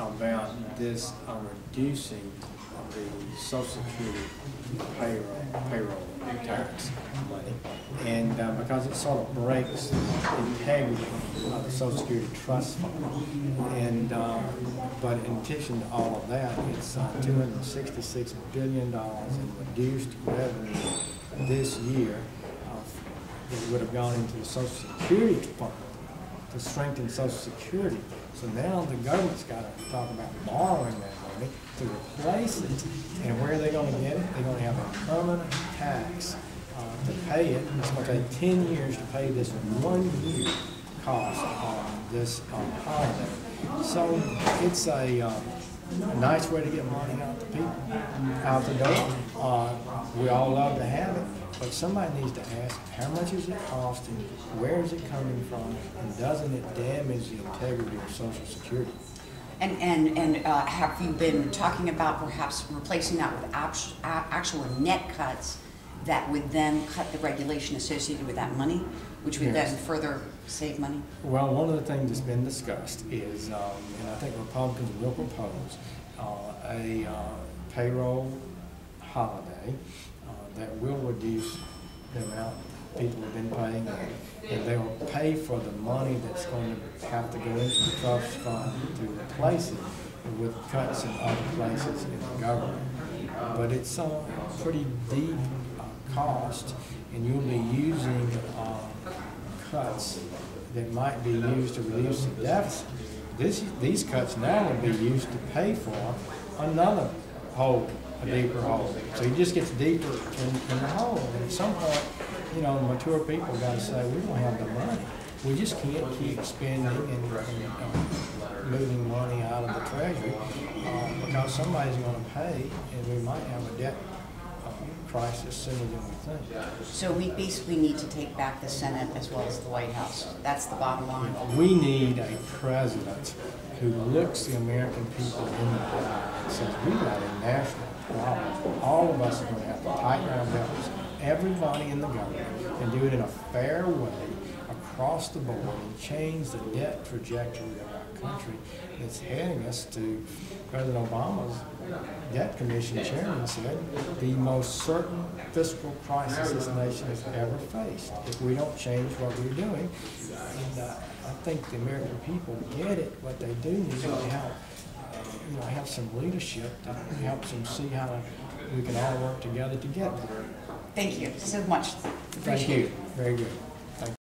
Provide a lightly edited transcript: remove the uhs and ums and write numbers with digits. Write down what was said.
about this reducing the Social Security payroll tax money, and because it sort of breaks the integrity of the Social Security Trust Fund. And but in addition to all of that, it's $266 billion in reduced revenue this year that would have gone into the Social Security Fund to strengthen Social Security. So now the government's got to talk about borrowing that money to replace it. And where are they going to get it? They're going to have a permanent tax to pay it. It's going to take 10 years to pay this 1 year cost on this holiday. So it's a nice way to get money out to people, out the door. We all love to have it, but somebody needs to ask, how much is it costing, where is it coming from, and doesn't it damage the integrity of Social Security? And have you been talking about perhaps replacing that with actual net cuts that would then cut the regulation associated with that money, which would then further save money? Well, one of the things that's been discussed is, and I think Republicans will propose, a payroll holiday that will reduce the amount people have been paying, and they will pay for the money that's going to have to go into the trust fund to replace it with cuts in other places in the government. But it's a pretty deep cost, and you'll be using cuts that might be used to reduce the deficit. These cuts now would be used to pay for another hole, a deeper hole. So it just gets deeper in the hole. And at some point, you know, mature people got to say, we don't have the money. We just can't keep spending and moving money out of the Treasury because somebody's going to pay, and we might have a debt crisis sooner than we think. So we basically need to take back the Senate as well as the White House. That's the bottom line. We need a president who looks the American people in the eye and says, we've got a national problem. All of us are going to have to tighten our belts, everybody in the government, and do it in a fair way across the board and change the debt trajectory of our country that's heading us to, President Obama's debt commission chairman said, the most certain fiscal crisis this nation has ever faced if we don't change what we're doing. And I think the American people get it. What they do need to have some leadership that helps them see how we can all work together to get there. Thank you so much. Thank you. Very good.